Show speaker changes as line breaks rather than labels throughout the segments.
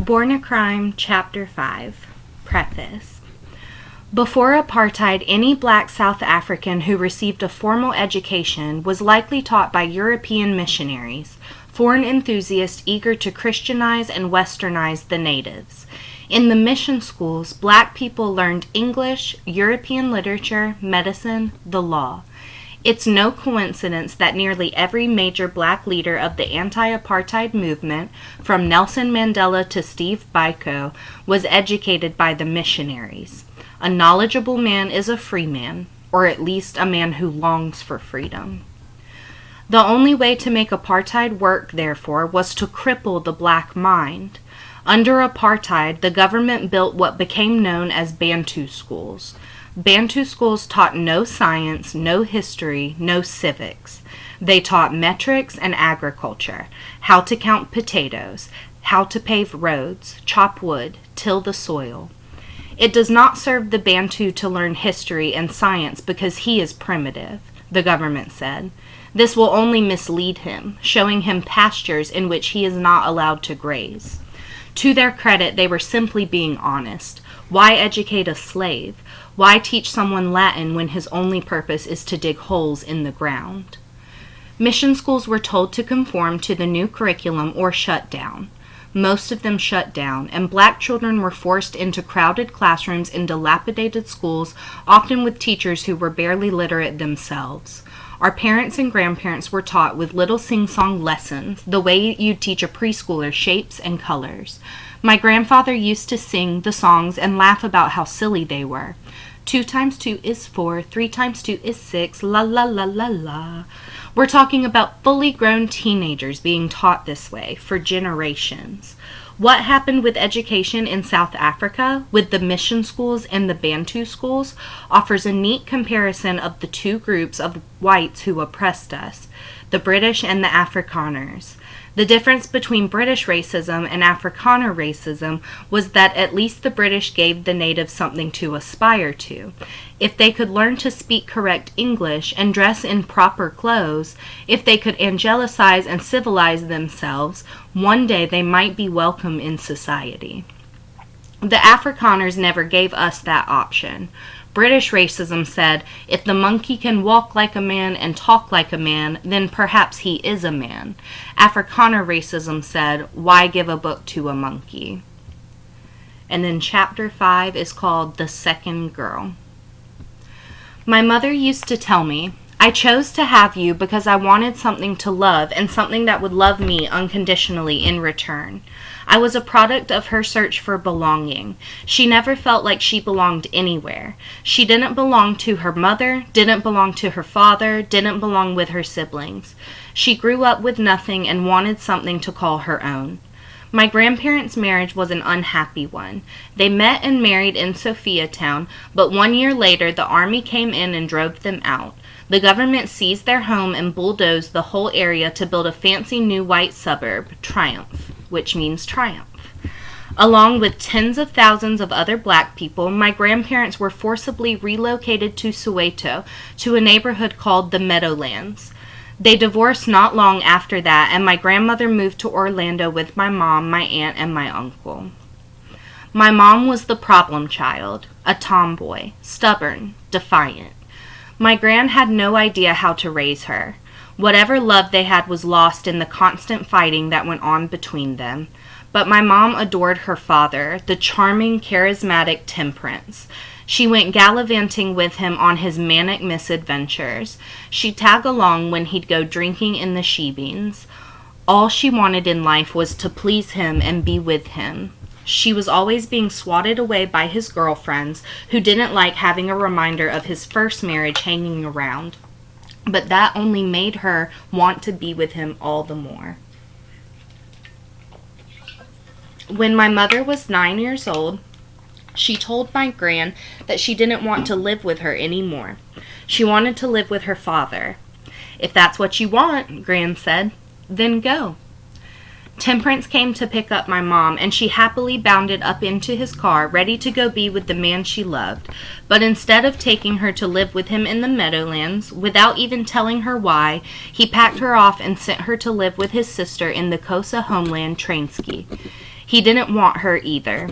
Born a Crime, Chapter 5. Preface. Before apartheid, any black South African who received a formal education was likely taught by European missionaries, foreign enthusiasts eager to Christianize and westernize the natives. In the mission schools, black people learned English, European literature, medicine, the law. It's no coincidence that nearly every major black leader of the anti-apartheid movement, from Nelson Mandela to Steve Biko, was educated by the missionaries. A knowledgeable man is a free man, or at least a man who longs for freedom. The only way to make apartheid work, therefore, was to cripple the black mind. Under apartheid, the government built what became known as Bantu schools. Bantu schools taught no science, no history, no civics. They taught metrics and agriculture, how to count potatoes, how to pave roads, chop wood, till the soil. It does not serve the Bantu to learn history and science because he is primitive, the government said. This will only mislead him, showing him pastures in which he is not allowed to graze. To their credit, they were simply being honest. Why educate a slave? Why teach someone Latin when his only purpose is to dig holes in the ground? Mission schools were told to conform to the new curriculum or shut down. Most of them shut down, and black children were forced into crowded classrooms in dilapidated schools, often with teachers who were barely literate themselves. Our parents and grandparents were taught with little sing-song lessons, the way you teach a preschooler shapes and colors. My grandfather used to sing the songs and laugh about how silly they were. 2 times 2 is 4, 3 times 2 is 6, la la la la la. We're talking about fully grown teenagers being taught this way for generations. What happened with education in South Africa, with the mission schools and the Bantu schools, offers a neat comparison of the two groups of whites who oppressed us, the British and the Afrikaners. The difference between British racism and Afrikaner racism was that at least the British gave the natives something to aspire to. If they could learn to speak correct English and dress in proper clothes, if they could angelicize and civilize themselves, one day they might be welcome in society. The Afrikaners never gave us that option. British racism said, if the monkey can walk like a man and talk like a man, then perhaps he is a man. Afrikaner racism said, why give a book to a monkey? And then chapter 5 is called The Second Girl. My mother used to tell me, I chose to have you because I wanted something to love and something that would love me unconditionally in return. I was a product of her search for belonging. She never felt like she belonged anywhere. She didn't belong to her mother, didn't belong to her father, didn't belong with her siblings. She grew up with nothing and wanted something to call her own. My grandparents' marriage was an unhappy one. They met and married in Sophiatown, but 1 year later the army came in and drove them out. The government seized their home and bulldozed the whole area to build a fancy new white suburb, Triumph, which means triumph. Along with tens of thousands of other black people, my grandparents were forcibly relocated to Soweto, to a neighborhood called the Meadowlands. They divorced not long after that, and my grandmother moved to Orlando with my mom, my aunt, and my uncle. My mom was the problem child, a tomboy, stubborn, defiant. My gran had no idea how to raise her. Whatever love they had was lost in the constant fighting that went on between them. But my mom adored her father, the charming, charismatic Temperance. She went gallivanting with him on his manic misadventures. She'd tag along when he'd go drinking in the shebeens. All she wanted in life was to please him and be with him. She was always being swatted away by his girlfriends, who didn't like having a reminder of his first marriage hanging around. But that only made her want to be with him all the more. When my mother was 9 years old, she told my gran that she didn't want to live with her anymore. She wanted to live with her father. If that's what you want, Gran said, then go. Temperance came to pick up my mom, and she happily bounded up into his car, ready to go be with the man she loved. But instead of taking her to live with him in the Meadowlands, without even telling her why, he packed her off and sent her to live with his sister in the Xhosa homeland, Transkei. He didn't want her either.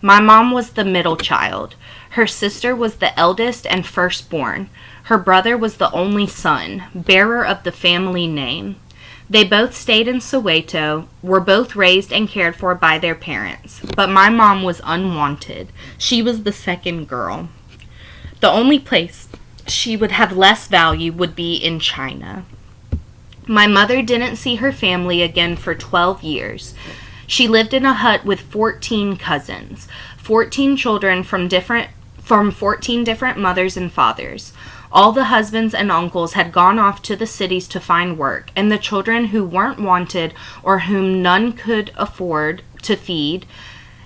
My mom was the middle child. Her sister was the eldest and firstborn. Her brother was the only son, bearer of the family name. They both stayed in Soweto, were both raised and cared for by their parents. But my mom was unwanted. She was the second girl. The only place she would have less value would be in China. My mother didn't see her family again for 12 years. She lived in a hut with 14 cousins, 14 children from 14 different mothers and fathers. All the husbands and uncles had gone off to the cities to find work, and the children who weren't wanted or whom none could afford to feed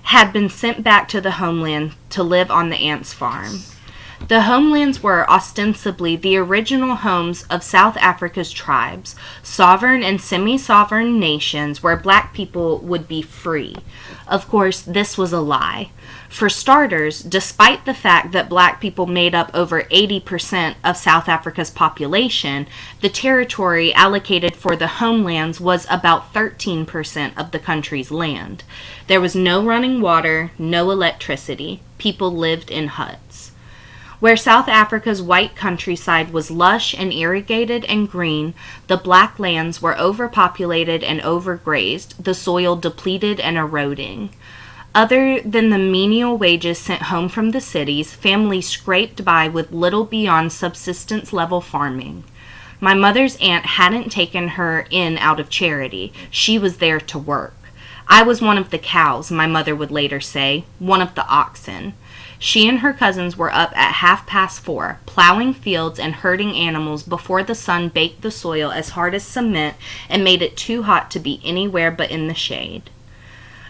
had been sent back to the homeland to live on the aunt's farm. The homelands were ostensibly the original homes of South Africa's tribes, sovereign and semi-sovereign nations where black people would be free. Of course, this was a lie. For starters, despite the fact that black people made up over 80% of South Africa's population, the territory allocated for the homelands was about 13% of the country's land. There was no running water, no electricity. People lived in huts. Where South Africa's white countryside was lush and irrigated and green, the black lands were overpopulated and overgrazed, the soil depleted and eroding. Other than the menial wages sent home from the cities, families scraped by with little beyond subsistence level farming. My mother's aunt hadn't taken her in out of charity. She was there to work. I was one of the cows, my mother would later say, one of the oxen. She and her cousins were up at 4:30, plowing fields and herding animals before the sun baked the soil as hard as cement and made it too hot to be anywhere but in the shade.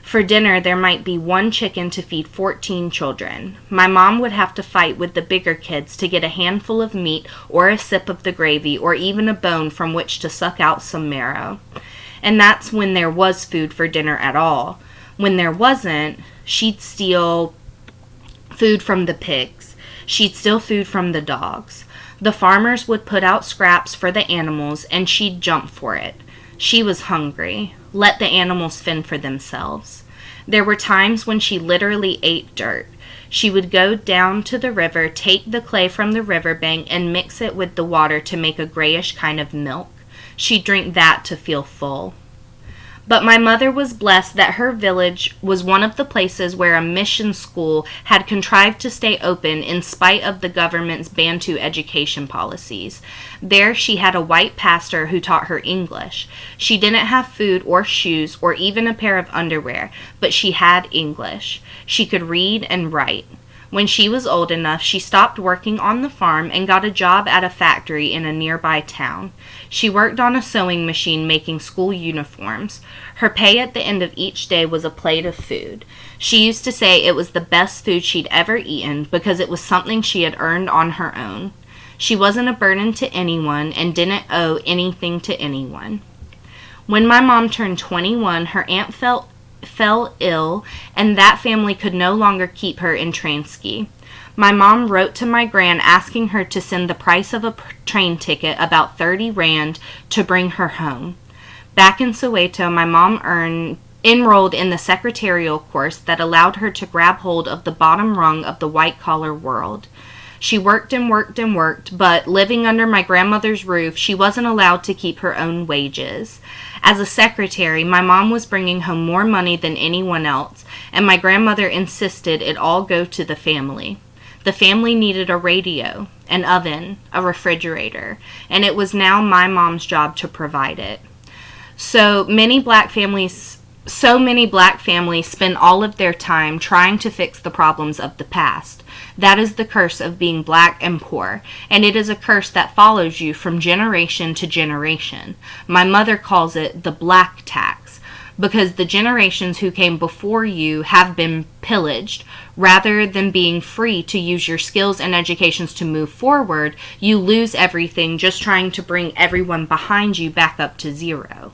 For dinner, there might be one chicken to feed 14 children. My mom would have to fight with the bigger kids to get a handful of meat or a sip of the gravy or even a bone from which to suck out some marrow. And that's when there was food for dinner at all. When there wasn't, she'd steal food from the pigs. She'd steal food from the dogs. The farmers would put out scraps for the animals, and she'd jump for it. She was hungry. Let the animals fend for themselves. There were times when she literally ate dirt. She would go down to the river, take the clay from the riverbank, and mix it with the water to make a grayish kind of milk. She'd drink that to feel full. But my mother was blessed that her village was one of the places where a mission school had contrived to stay open in spite of the government's Bantu education policies. There she had a white pastor who taught her English. She didn't have food or shoes or even a pair of underwear, but she had English. She could read and write. When she was old enough, she stopped working on the farm and got a job at a factory in a nearby town. She worked on a sewing machine making school uniforms. Her pay at the end of each day was a plate of food. She used to say it was the best food she'd ever eaten because it was something she had earned on her own. She wasn't a burden to anyone and didn't owe anything to anyone. When my mom turned 21, her aunt fell ill, and that family could no longer keep her in Transkei. My mom wrote to my gran asking her to send the price of a train ticket, about 30 rand, to bring her home. Back in Soweto, my mom enrolled in the secretarial course that allowed her to grab hold of the bottom rung of the white-collar world. She worked and worked and worked, but living under my grandmother's roof, she wasn't allowed to keep her own wages. As a secretary, my mom was bringing home more money than anyone else, and my grandmother insisted it all go to the family. The family needed a radio, an oven, a refrigerator, and it was now my mom's job to provide it. So many black families spend all of their time trying to fix the problems of the past. That is the curse of being black and poor, and it is a curse that follows you from generation to generation. My mother calls it the black tax, because the generations who came before you have been pillaged. Rather than being free to use your skills and educations to move forward, you lose everything just trying to bring everyone behind you back up to zero.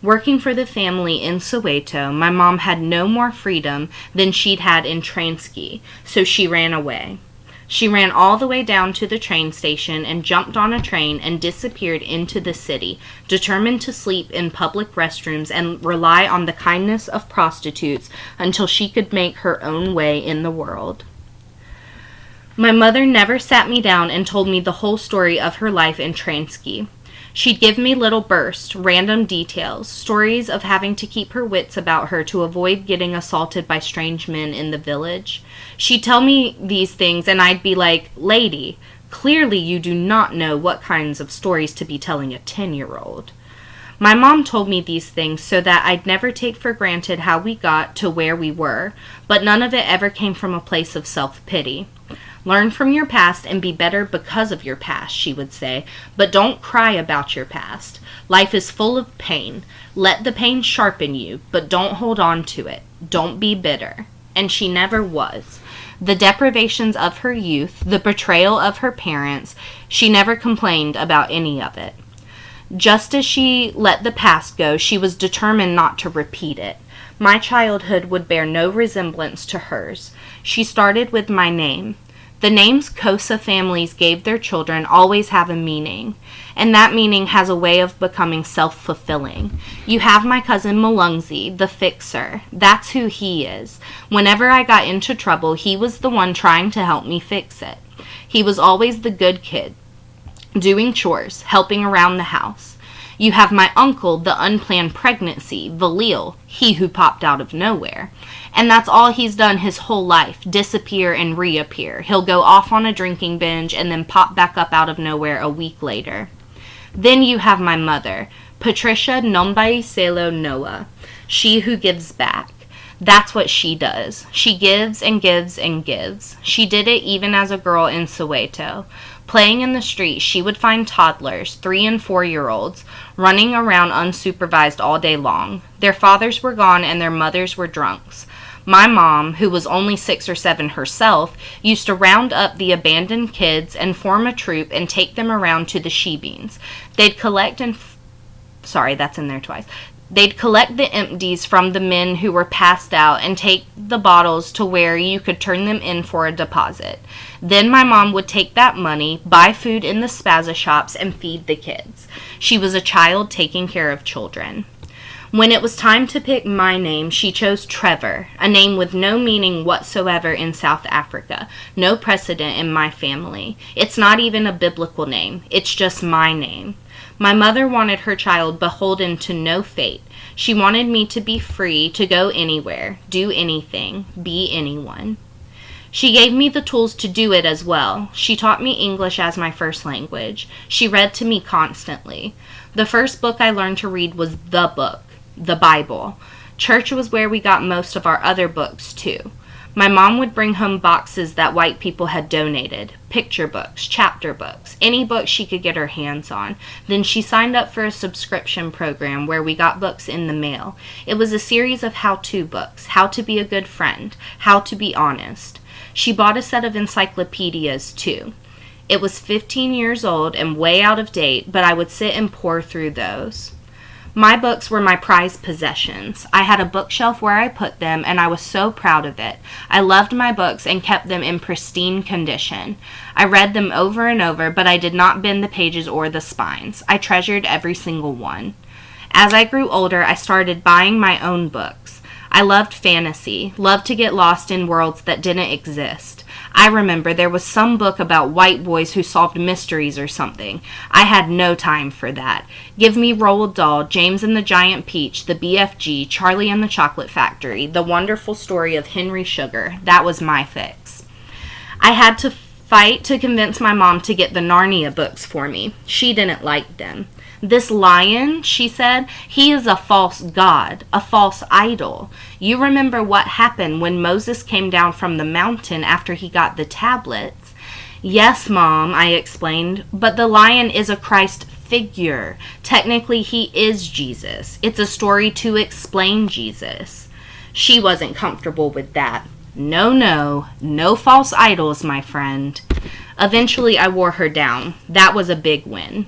Working for the family in Soweto, my mom had no more freedom than she'd had in Transkei, so she ran away. She ran all the way down to the train station and jumped on a train and disappeared into the city, determined to sleep in public restrooms and rely on the kindness of prostitutes until she could make her own way in the world. My mother never sat me down and told me the whole story of her life in Transkei. She'd give me little bursts, random details, stories of having to keep her wits about her to avoid getting assaulted by strange men in the village. She'd tell me these things and I'd be like, "Lady, clearly you do not know what kinds of stories to be telling a 10-year-old. My mom told me these things so that I'd never take for granted how we got to where we were, but none of it ever came from a place of self-pity. Learn from your past and be better because of your past, she would say, but don't cry about your past. Life is full of pain. Let the pain sharpen you, but don't hold on to it. Don't be bitter." And she never was. The deprivations of her youth, the betrayal of her parents, she never complained about any of it. Just as she let the past go, she was determined not to repeat it. My childhood would bear no resemblance to hers. She started with my name. The names Kosa families gave their children always have a meaning, and that meaning has a way of becoming self-fulfilling. You have my cousin Malungzi, the fixer. That's who he is. Whenever I got into trouble, he was the one trying to help me fix it. He was always the good kid, doing chores, helping around the house. You have my uncle, the unplanned pregnancy, Valil, he who popped out of nowhere. And that's all he's done his whole life, disappear and reappear. He'll go off on a drinking binge and then pop back up out of nowhere a week later. Then you have my mother, Patricia Nombaiselo Noah, she who gives back. That's what she does. She gives and gives and gives. She did it even as a girl in Soweto. Playing in the street, she would find toddlers, 3- and 4-year-olds, running around unsupervised all day long. Their fathers were gone and their mothers were drunks. My mom, who was only 6 or 7 herself, used to round up the abandoned kids and form a troop and take them around to the she-beans. They'd collect and... Sorry, that's in there twice. They'd collect the empties from the men who were passed out and take the bottles to where you could turn them in for a deposit. Then my mom would take that money, buy food in the spaza shops, and feed the kids. She was a child taking care of children. When it was time to pick my name, she chose Trevor, a name with no meaning whatsoever in South Africa, no precedent in my family. It's not even a biblical name. It's just my name. My mother wanted her child beholden to no fate. She wanted me to be free to go anywhere, do anything, be anyone. She gave me the tools to do it as well. She taught me English as my first language. She read to me constantly. The first book I learned to read was the book, the Bible. Church was where we got most of our other books, too. My mom would bring home boxes that white people had donated, picture books, chapter books, any book she could get her hands on. Then she signed up for a subscription program where we got books in the mail. It was a series of how-to books, how to be a good friend, how to be honest. She bought a set of encyclopedias, too. It was 15 years old and way out of date, but I would sit and pore through those. My books were my prized possessions. I had a bookshelf where I put them, and I was so proud of it. I loved my books and kept them in pristine condition. I read them over and over, but I did not bend the pages or the spines. I treasured every single one. As I grew older, I started buying my own books. I loved fantasy, loved to get lost in worlds that didn't exist. I remember there was some book about white boys who solved mysteries or something. I had no time for that. Give me Roald Dahl, James and the Giant Peach, the BFG, Charlie and the Chocolate Factory, The Wonderful Story of Henry Sugar. That was my fix. I had to fight to convince my mom to get the Narnia books for me. She didn't like them. This lion, she said, he is a false god, a false idol. You remember what happened when Moses came down from the mountain after he got the tablets? Yes, Mom, I explained, but the lion is a Christ figure. Technically, he is Jesus. It's a story to explain Jesus. She wasn't comfortable with that. No false idols, my friend. Eventually, I wore her down. That was a big win.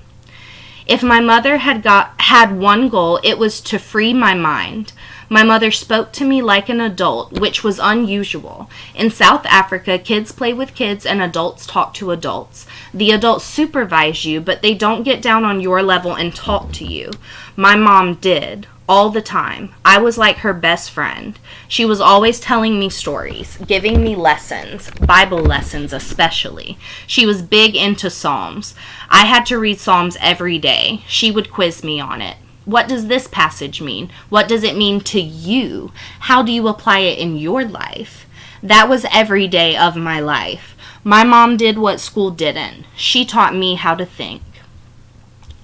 If my mother had one goal, it was to free my mind. My mother spoke to me like an adult, which was unusual. In South Africa, kids play with kids and adults talk to adults. The adults supervise you, but they don't get down on your level and talk to you. My mom did. All the time. I was like her best friend. She was always telling me stories, giving me lessons, Bible lessons especially. She was big into Psalms. I had to read Psalms every day. She would quiz me on it. What does this passage mean? What does it mean to you? How do you apply it in your life? That was every day of my life. My mom did what school didn't. She taught me how to think.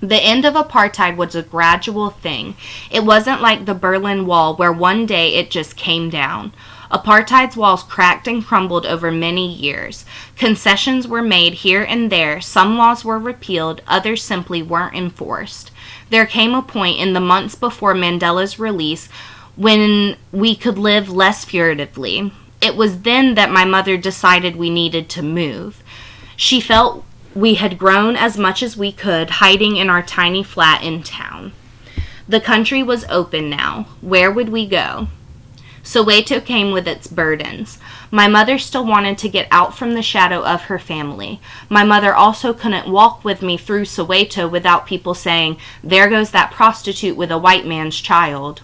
The end of apartheid was a gradual thing. It wasn't like the Berlin Wall where one day it just came down. Apartheid's walls cracked and crumbled over many years. Concessions were made here and there. Some laws were repealed, others simply weren't enforced. There came a point in the months before Mandela's release when we could live less furtively. It was then that my mother decided we needed to move. She felt we had grown as much as we could, hiding in our tiny flat in town. The country was open now. Where would we go? Soweto came with its burdens. My mother still wanted to get out from the shadow of her family. My mother also couldn't walk with me through Soweto without people saying, "There goes that prostitute with a white man's child."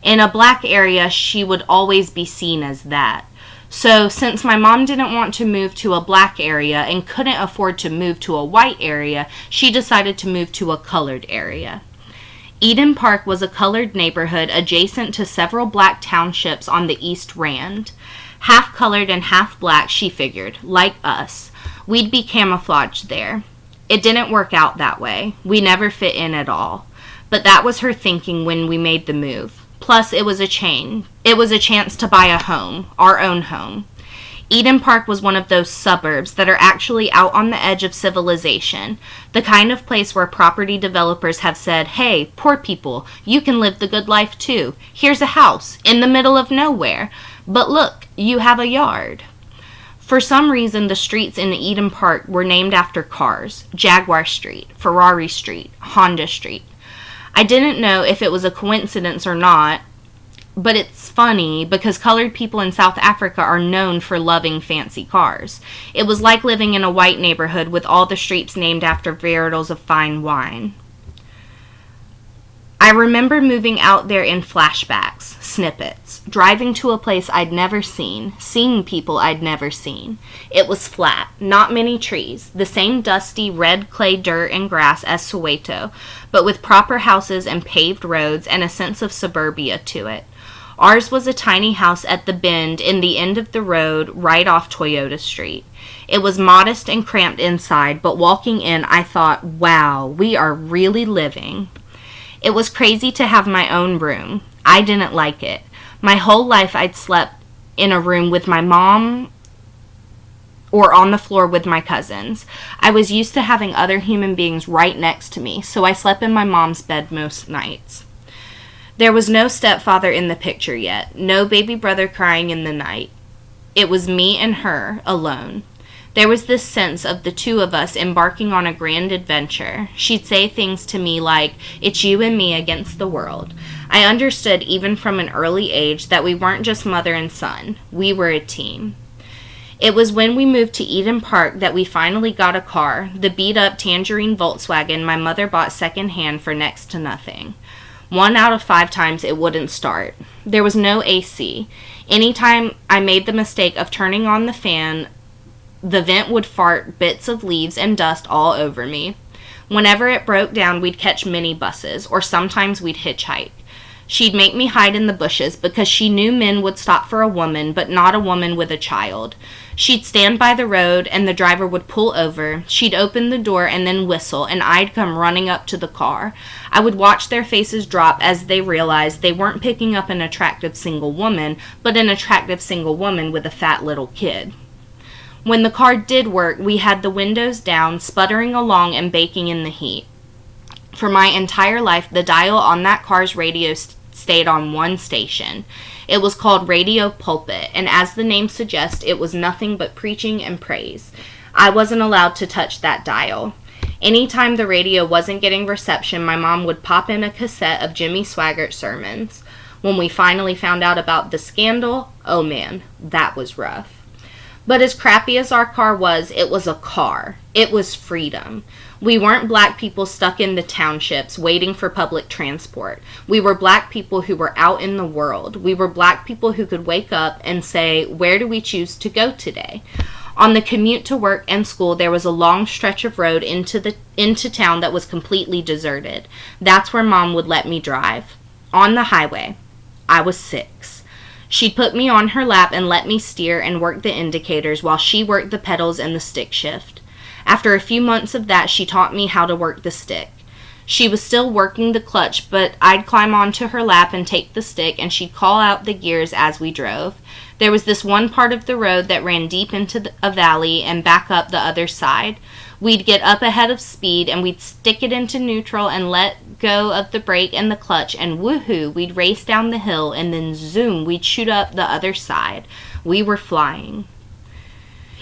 In a black area, she would always be seen as that. So, since my mom didn't want to move to a black area and couldn't afford to move to a white area, she decided to move to a colored area. Eden Park was a colored neighborhood adjacent to several black townships on the East Rand. Half colored and half black, she figured, like us. We'd be camouflaged there. It didn't work out that way. We never fit in at all. But that was her thinking when we made the move. Plus, it was a chance to buy a home, our own home. Eden Park was one of those suburbs that are actually out on the edge of civilization, the kind of place where property developers have said, "Hey, poor people, you can live the good life too. Here's a house in the middle of nowhere, but look, you have a yard." For some reason, the streets in Eden Park were named after cars: Jaguar Street, Ferrari Street, Honda Street. I didn't know if it was a coincidence or not, but it's funny because colored people in South Africa are known for loving fancy cars. It was like living in a white neighborhood with all the streets named after varietals of fine wine. I remember moving out there in flashbacks, snippets, driving to a place I'd never seen, seeing people I'd never seen. It was flat, not many trees, the same dusty red clay dirt and grass as Soweto, but with proper houses and paved roads and a sense of suburbia to it. Ours was a tiny house at the bend in the end of the road right off Toyota Street. It was modest and cramped inside, but walking in I thought, wow, we are really living. It was crazy to have my own room. I didn't like it. My whole life I'd slept in a room with my mom or on the floor with my cousins. I was used to having other human beings right next to me, so I slept in my mom's bed most nights. There was no stepfather in the picture yet, no baby brother crying in the night. It was me and her, alone. There was this sense of the two of us embarking on a grand adventure. She'd say things to me like, "It's you and me against the world." I understood even from an early age that we weren't just mother and son. We were a team. It was when we moved to Eden Park that we finally got a car, the beat-up Tangerine Volkswagen my mother bought secondhand for next to nothing. 1 out of 5 times it wouldn't start. There was no AC. Anytime I made the mistake of turning on the fan, the vent would fart bits of leaves and dust all over me. Whenever it broke down, we'd catch minibuses, or sometimes we'd hitchhike. She'd make me hide in the bushes because she knew men would stop for a woman, but not a woman with a child. She'd stand by the road, and the driver would pull over. She'd open the door and then whistle, and I'd come running up to the car. I would watch their faces drop as they realized they weren't picking up an attractive single woman, but an attractive single woman with a fat little kid. When the car did work, we had the windows down, sputtering along and baking in the heat. For my entire life, the dial on that car's radio stayed on one station. It was called Radio Pulpit, and as the name suggests, it was nothing but preaching and praise. I wasn't allowed to touch that dial. Anytime the radio wasn't getting reception, my mom would pop in a cassette of Jimmy Swaggart's sermons. When we finally found out about the scandal, oh man, that was rough. But as crappy as our car was, it was a car. It was freedom. We weren't black people stuck in the townships waiting for public transport. We were black people who were out in the world. We were black people who could wake up and say, where do we choose to go today? On the commute to work and school, there was a long stretch of road into town that was completely deserted. That's where Mom would let me drive. On the highway. I was 6. She'd put me on her lap and let me steer and work the indicators while she worked the pedals and the stick shift. After a few months of that, she taught me how to work the stick. She was still working the clutch, but I'd climb onto her lap and take the stick, and she'd call out the gears as we drove. There was this one part of the road that ran deep into a valley and back up the other side. We'd get up ahead of speed, and we'd stick it into neutral and let go of the brake and the clutch, and woohoo, we'd race down the hill, and then zoom, we'd shoot up the other side. We were flying.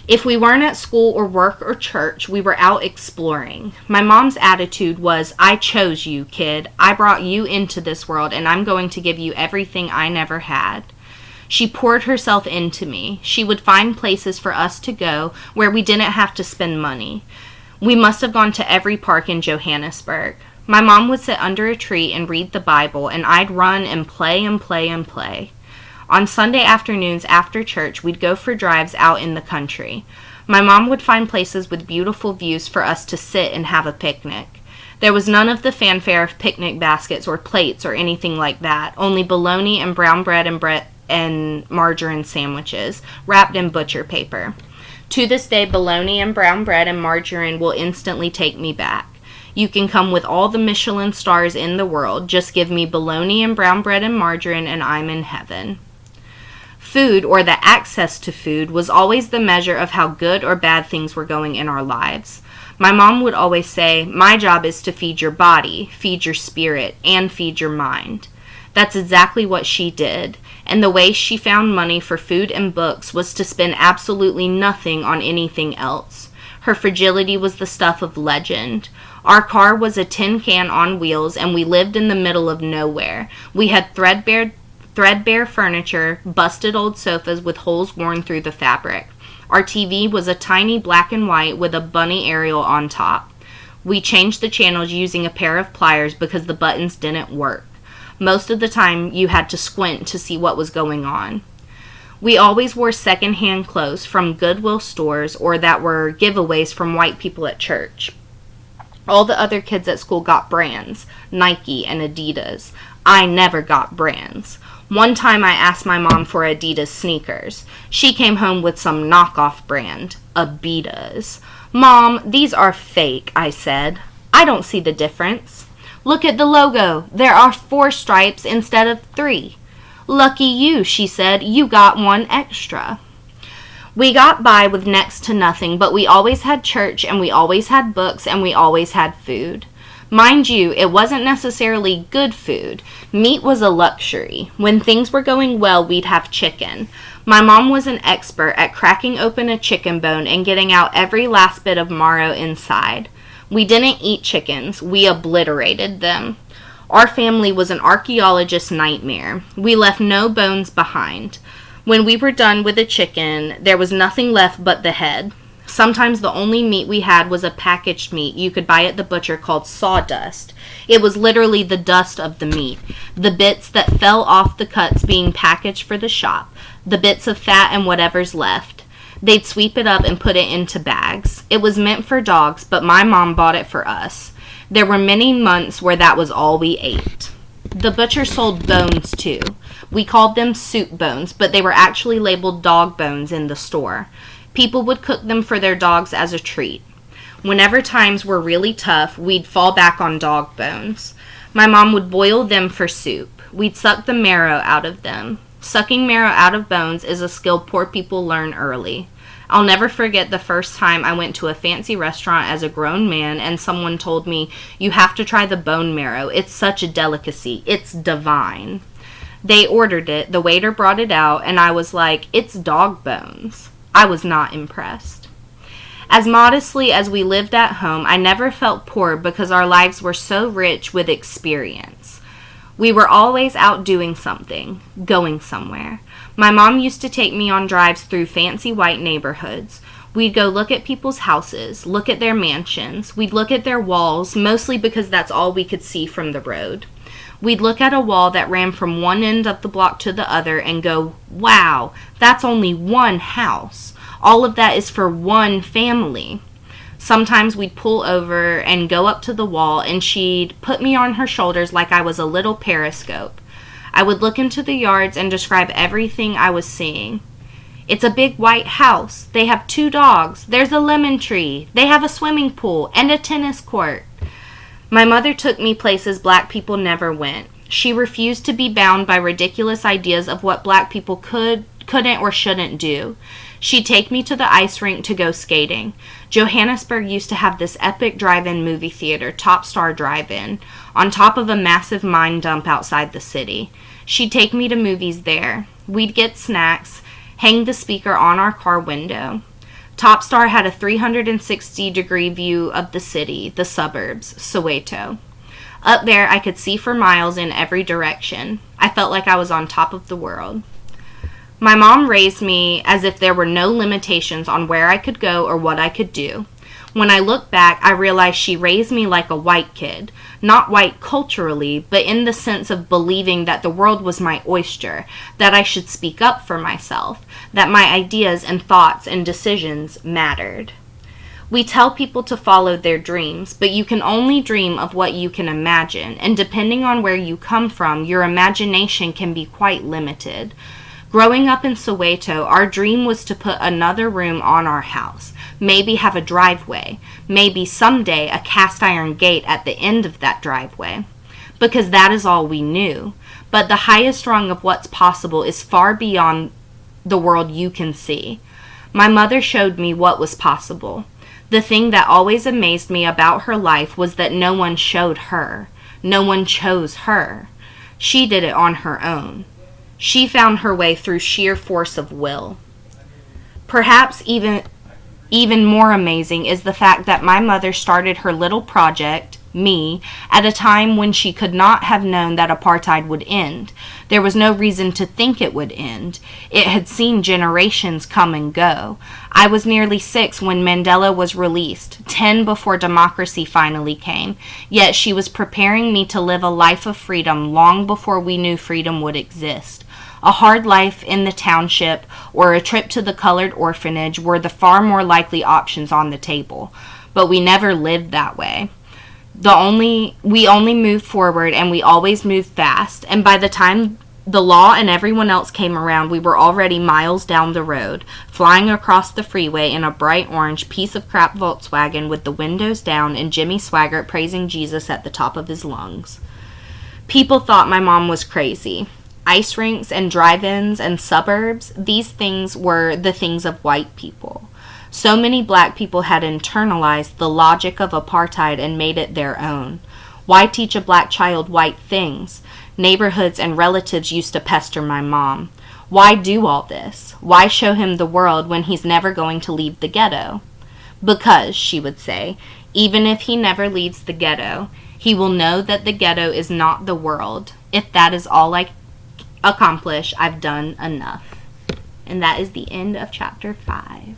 If we weren't at school or work or church, we were out exploring. My mom's attitude was, I chose you, kid. I brought you into this world, and I'm going to give you everything I never had. She poured herself into me. She would find places for us to go where we didn't have to spend money. We must have gone to every park in Johannesburg. My mom would sit under a tree and read the Bible, and I'd run and play and play and play. On Sunday afternoons after church, we'd go for drives out in the country. My mom would find places with beautiful views for us to sit and have a picnic. There was none of the fanfare of picnic baskets or plates or anything like that, only bologna and brown bread and margarine sandwiches, wrapped in butcher paper. To this day, bologna and brown bread and margarine will instantly take me back. You can come with all the Michelin stars in the world, just give me bologna and brown bread and margarine and I'm in heaven. Food, or the access to food, was always the measure of how good or bad things were going in our lives. My mom would always say, my job is to feed your body, feed your spirit, and feed your mind. That's exactly what she did, and the way she found money for food and books was to spend absolutely nothing on anything else. Her fragility was the stuff of legend. Our car was a tin can on wheels, and we lived in the middle of nowhere. We had threadbare furniture, busted old sofas with holes worn through the fabric. Our TV was a tiny black and white with a bunny aerial on top. We changed the channels using a pair of pliers because the buttons didn't work. Most of the time, you had to squint to see what was going on. We always wore second-hand clothes from Goodwill stores or that were giveaways from white people at church. All the other kids at school got brands, Nike and Adidas. I never got brands. One time I asked my mom for Adidas sneakers. She came home with some knockoff brand, Abitas. Mom, these are fake, I said. I don't see the difference. Look at the logo. There are 4 stripes instead of 3. Lucky you, she said. You got 1 extra. We got by with next to nothing, but we always had church, and we always had books, and we always had food. Mind you, it wasn't necessarily good food. Meat was a luxury. When things were going well, we'd have chicken. My mom was an expert at cracking open a chicken bone and getting out every last bit of marrow inside. We didn't eat chickens. We obliterated them. Our family was an archaeologist's nightmare. We left no bones behind. When we were done with a chicken, there was nothing left but the head. Sometimes the only meat we had was a packaged meat you could buy at the butcher called sawdust. It was literally the dust of the meat, the bits that fell off the cuts being packaged for the shop, the bits of fat and whatever's left. They'd sweep it up and put it into bags. It was meant for dogs, but my mom bought it for us. There were many months where that was all we ate. The butcher sold bones too. We called them soup bones, but they were actually labeled dog bones in the store. People would cook them for their dogs as a treat. Whenever times were really tough, we'd fall back on dog bones. My mom would boil them for soup. We'd suck the marrow out of them. Sucking marrow out of bones is a skill poor people learn early. I'll never forget the first time I went to a fancy restaurant as a grown man and someone told me, "You have to try the bone marrow. It's such a delicacy. It's divine." They ordered it, the waiter brought it out, and I was like, "It's dog bones." I was not impressed. As modestly as we lived at home, I never felt poor because our lives were so rich with experience. We were always out doing something, going somewhere. My mom used to take me on drives through fancy white neighborhoods. We'd go look at people's houses, look at their mansions. We'd look at their walls, mostly because that's all we could see from the road. We'd look at a wall that ran from one end of the block to the other and go, wow, that's only one house. All of that is for one family. Sometimes we'd pull over and go up to the wall, and she'd put me on her shoulders like I was a little periscope. I would look into the yards and describe everything I was seeing. It's a big white house. They have 2 dogs. There's a lemon tree. They have a swimming pool and a tennis court. My mother took me places black people never went. She refused to be bound by ridiculous ideas of what black people couldn't, or shouldn't do. She'd take me to the ice rink to go skating. Johannesburg used to have this epic drive-in movie theater, Top Star Drive-In, on top of a massive mine dump outside the city. She'd take me to movies there. We'd get snacks, hang the speaker on our car window. Top Star had a 360-degree view of the city, the suburbs, Soweto. Up there, I could see for miles in every direction. I felt like I was on top of the world. My mom raised me as if there were no limitations on where I could go or what I could do. When I look back, I realize she raised me like a white kid. Not white culturally, but in the sense of believing that the world was my oyster, that I should speak up for myself, that my ideas and thoughts and decisions mattered. We tell people to follow their dreams, but you can only dream of what you can imagine, and depending on where you come from, your imagination can be quite limited. Growing up in Soweto, our dream was to put another room on our house, maybe have a driveway, maybe someday a cast iron gate at the end of that driveway, because that is all we knew. But the highest rung of what's possible is far beyond the world you can see. My mother showed me what was possible. The thing that always amazed me about her life was that no one showed her. No one chose her. She did it on her own. She found her way through sheer force of will. Perhaps even more amazing is the fact that my mother started her little project, me, at a time when she could not have known that apartheid would end. There was no reason to think it would end. It had seen generations come and go. I was nearly 6 when Mandela was released, 10 before democracy finally came, yet she was preparing me to live a life of freedom long before we knew freedom would exist. A hard life in the township or a trip to the colored orphanage were the far more likely options on the table, but we never lived that way. We only moved forward, and we always moved fast, and by the time the law and everyone else came around, we were already miles down the road, flying across the freeway in a bright orange piece of crap Volkswagen with the windows down and Jimmy Swaggart praising Jesus at the top of his lungs. People thought my mom was crazy. Ice rinks and drive-ins and suburbs, these things were the things of white people. So many black people had internalized the logic of apartheid and made it their own. Why teach a black child white things? Neighborhoods and relatives used to pester my mom. Why do all this? Why show him the world when he's never going to leave the ghetto? Because, she would say, even if he never leaves the ghetto, he will know that the ghetto is not the world. If that is all I accomplish, I've done enough. And that is the end of chapter 5.